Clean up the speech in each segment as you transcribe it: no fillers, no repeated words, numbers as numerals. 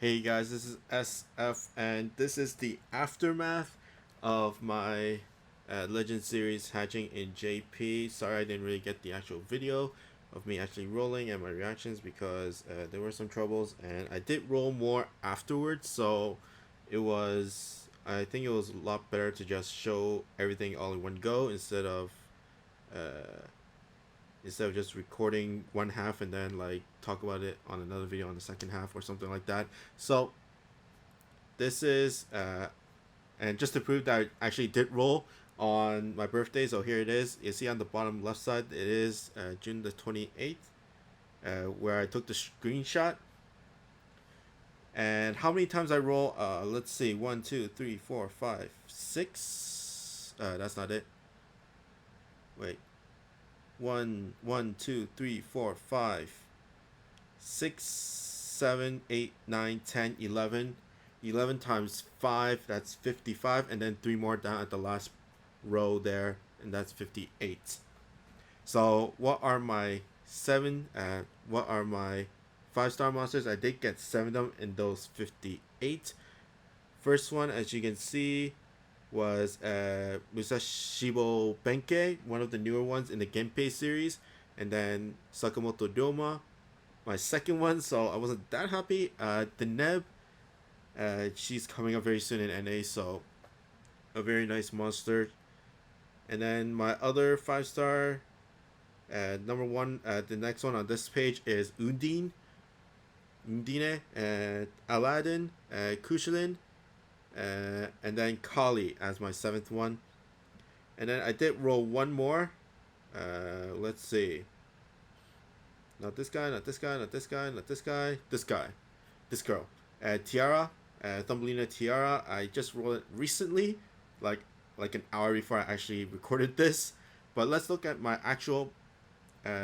Hey guys, this is SF, and this is the aftermath of my Legend series hatching in JP. Sorry I didn't really get the actual video of me actually rolling and my reactions because there were some troubles, and I did roll more afterwards, so I think it was a lot better to just show everything all in one go uh, instead of just recording one half and then like talk about it on another video on the second half or something like that. So this is and just to prove that I actually did roll on my birthday, so here it is. You see on the bottom left side, it is June the 28th, where I took the screenshot. And how many times I roll? Let's see, 1 2 3 4 5 6. That's not it. Wait, 11 times 5, that's 55, and then 3 more down at the last row there, and that's 58. So what are my 5-star monsters? I did get 7 of them in those 58. First one, as you can see, was Musashibo Benkei, one of the newer ones in the Genpei series, and then Sakamoto Ryoma, my second one, so I wasn't that happy. The Neb, she's coming up very soon in NA, so a very nice monster. And then my other 5-star, number one, the next one on this page is Undine, Aladdin, Kushlin, and then Kali as my 7th one. And then I did roll one more. Let's see. Not this guy, not this guy, not this guy, not this guy. This guy. This girl. Tiara. Thumbelina Tiara. I just rolled it recently. Like an hour before I actually recorded this. But let's look at my actual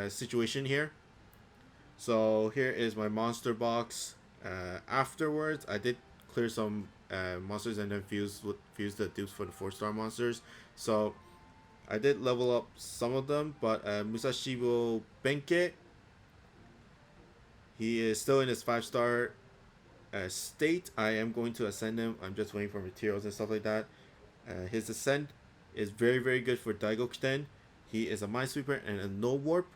situation here. So here is my monster box. Afterwards, I did clear some monsters and then fuse the dupes for the 4-star monsters. So I did level up some of them, but Musashibo Benkei, he is still in his 5-star state. I am going to ascend him. I'm just waiting for materials and stuff like that. His ascent is very, very good for Daigokuten. He is a Minesweeper and a no warp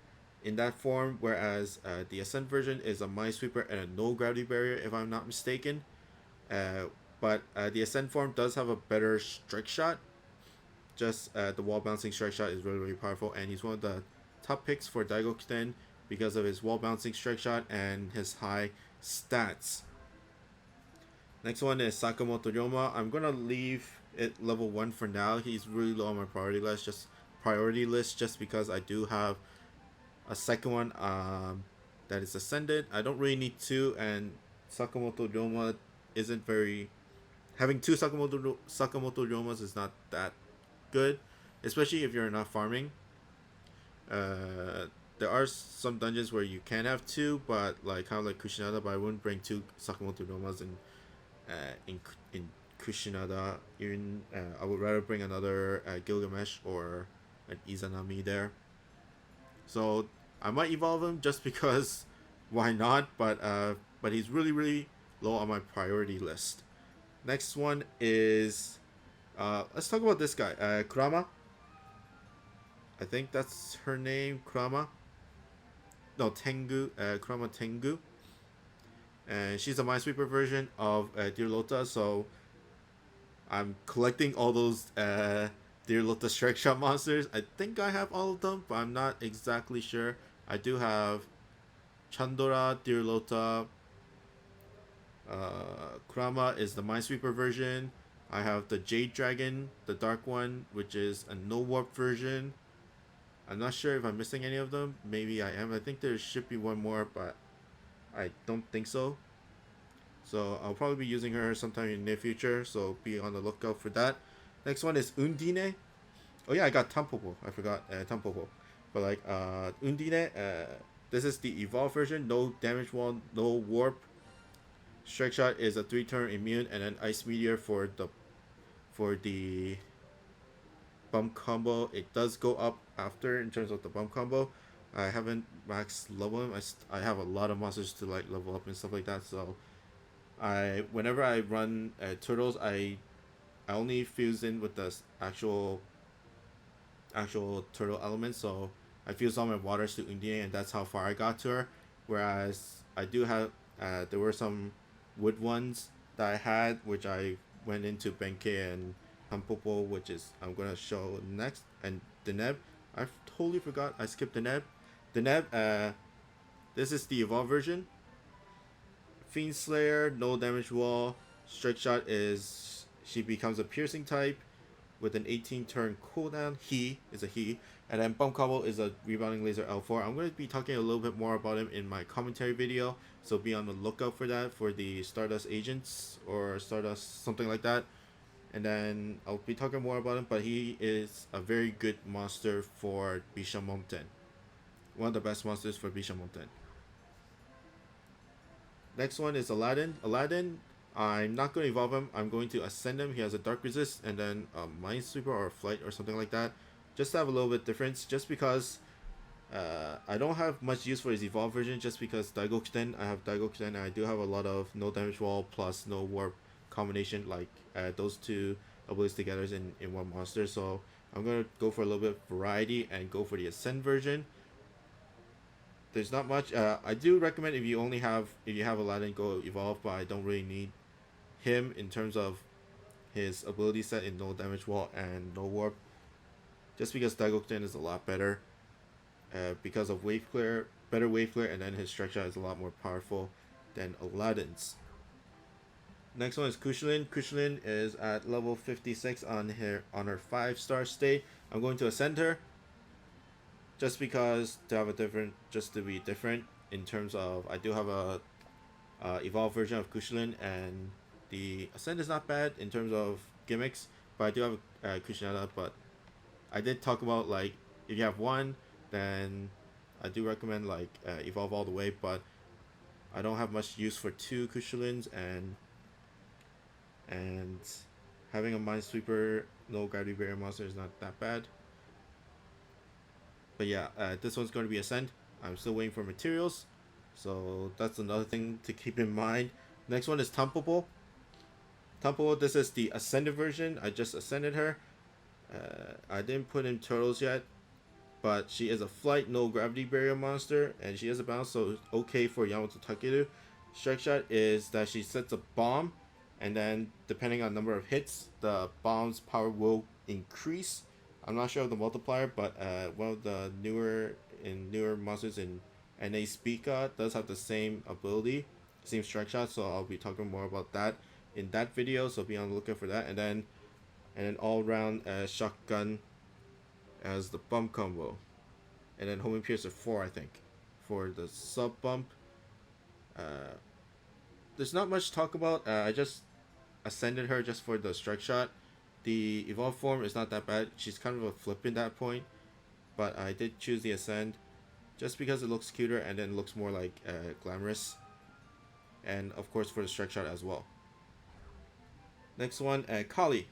in that form, whereas the ascent version is a Minesweeper and a no gravity barrier, if I'm not mistaken. But the ascent form does have a better strike shot. Just the wall bouncing strike shot is really, really powerful, and he's one of the top picks for Daigokuten because of his wall bouncing strike shot and his high stats. Next one is Sakamoto Ryoma. I'm gonna leave it level 1 for now. He's really low on my priority list just because I do have a second one that is ascended. I don't really need 2, and Sakamoto Ryoma isn't very... Having 2 Sakamoto Ryomas is not that good, especially if you're not farming. There are some dungeons where you can have 2, but like kind of like Kushinada, but I wouldn't bring 2 Sakamoto Ryomas in Kushinada. Even I would rather bring another Gilgamesh or an Izanami there. So I might evolve him just because why not, but he's really, really low on my priority list. Next one is let's talk about this guy, Kurama. I think that's her name, Kurama. No, Tengu, Kurama Tengu. And she's a Minesweeper version of Dear Lota, so I'm collecting all those Dear Lota Strike Shot monsters. I think I have all of them, but I'm not exactly sure. I do have Chandora, Dear Lota. Kurama is the Minesweeper version. I have the Jade Dragon, the dark one, which is a no warp version. I'm not sure if I'm missing any of them. Maybe I am. I think there should be one more, but I don't think so. So I'll probably be using her sometime in the near future, so be on the lookout for that. Next one is Undine. Oh yeah, I got Tampopo. I forgot Tampopo. But like Undine, this is the evolved version. No damage wall, no warp. Strike shot is a 3-turn immune, and then ice meteor for the bump combo. It does go up after in terms of the bump combo. I haven't max level him. I have a lot of monsters to like level up and stuff like that, so Whenever I run turtles, I only fuse in with the actual turtle element, so I fused all my waters to Undine, and that's how far I got to her. Whereas I do have there were some wood ones that I had, which I went into Benkei and Hampopo, which is I'm gonna show next, and Deneb. I totally forgot I skipped Deneb. Deneb, this is the evolved version. Fiend Slayer, no damage wall. Strike Shot is she becomes a piercing type with an 18 turn cooldown. He is a he. And then Bump Combo is a rebounding laser L4. I'm going to be talking a little bit more about him in my commentary video, so be on the lookout for that for the Stardust Agents or Stardust something like that. And then I'll be talking more about him, but he is a very good monster for Bishamonten. One of the best monsters for Bishamonten. Next one is Aladdin. Aladdin, I'm not going to evolve him. I'm going to ascend him. He has a dark resist and then a Minesweeper or a flight or something like that. Just to have a little bit difference. Just because I don't have much use for his evolved version. Just because Daigokuten, I have Daigokuten and I do have a lot of no damage wall plus no warp combination. Like those two abilities together in one monster. So I'm going to go for a little bit of variety and go for the ascend version. There's not much. I do recommend if you have Aladdin, go evolve, but I don't really need him in terms of his ability set in no damage wall and no warp. Just because Daigokuten is a lot better, because of wave clear, better wave clear, and then his strike shot is a lot more powerful than Aladdin's. Next one is Kushlin. Kushlin is at level 56 on her 5-star state. I'm going to ascend her. Just because to be different in terms of I do have a evolved version of Kushlin, and the ascend is not bad in terms of gimmicks, but I do have a Kushinada. But I did talk about like if you have one, then I do recommend like evolve all the way. But I don't have much use for two Kushlins, and having a Minesweeper no gravity barrier monster is not that bad. But yeah, this one's going to be Ascend. I'm still waiting for materials, so that's another thing to keep in mind. Next one is Tampopo. Tampopo, this is the Ascended version. I just ascended her. I didn't put in turtles yet, but she is a flight, no gravity barrier monster, and she has a bounce, so it's okay for Yamato Takeru. Strike Shot is that she sets a bomb, and then depending on number of hits, the bomb's power will increase. I'm not sure of the multiplier, but one of the newer monsters in NA Speaka does have the same ability, same strike shot. So I'll be talking more about that in that video. So be on the lookout for that. And then all round shotgun as the bump combo, and then homing piercer 4 I think for the sub bump. There's not much to talk about. I just ascended her just for the strike shot. The evolved form is not that bad. She's kind of a flip in that point, but I did choose the ascend just because it looks cuter and then looks more like glamorous, and of course for the strike shot as well. Next one, Kali.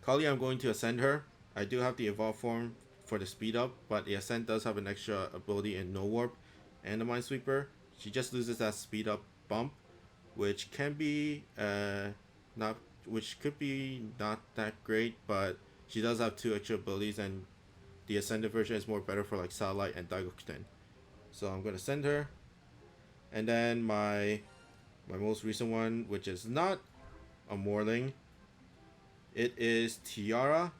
Kali, I'm going to ascend her. I do have the evolved form for the speed up, but the ascend does have an extra ability in no warp and the Minesweeper. She just loses that speed up bump, which can be which could be not that great, but she does have 2 extra abilities, and the ascended version is more better for like Satellite and Daigokuten. So I'm gonna send her, and then my most recent one, which is not a Morling, it is Tiara.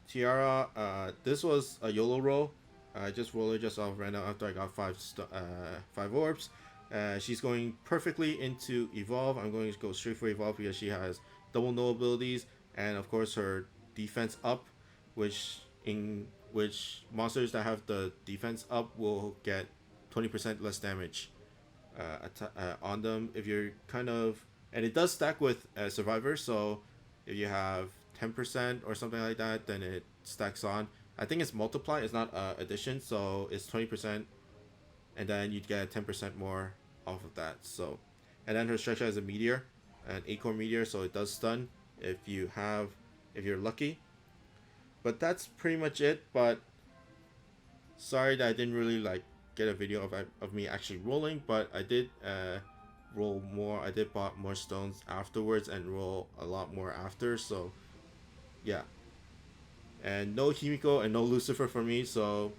Tiara, this was a YOLO roll. I just rolled her just off random after I got 5 orbs. She's going perfectly into evolve. I'm going to go straight for evolve because she has double no abilities, and of course her defense up, which monsters that have the defense up will get 20% less damage on them if you're and it does stack with survivors. So if you have 10% or something like that, then it stacks on. I think it's multiply, it's not addition, so it's 20%, and then you'd get 10% more off of that. So, and then her strike shot is a meteor, an acorn meteor, so it does stun if you're lucky. But that's pretty much it. But sorry that I didn't really like get a video of me actually rolling, but I did roll more. I did bought more stones afterwards and roll a lot more after. So yeah, and no Himiko and no Lucifer for me. So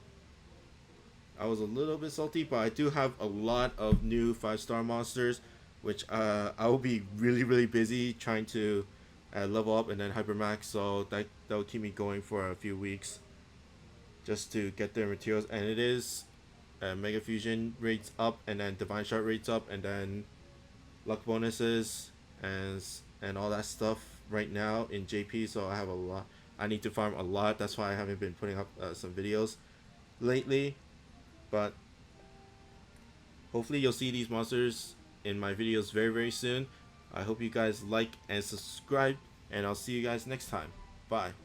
I was a little bit salty, but I do have a lot of new 5-star monsters, which I will be really busy trying to level up and then hypermax. So that will keep me going for a few weeks just to get their materials. And it is Mega Fusion rates up, and then Divine Shard rates up, and then luck bonuses and all that stuff right now in JP. So I have a lot. I need to farm a lot. That's why I haven't been putting up some videos lately. But hopefully you'll see these monsters in my videos very soon. I hope you guys like and subscribe, and I'll see you guys next time. Bye.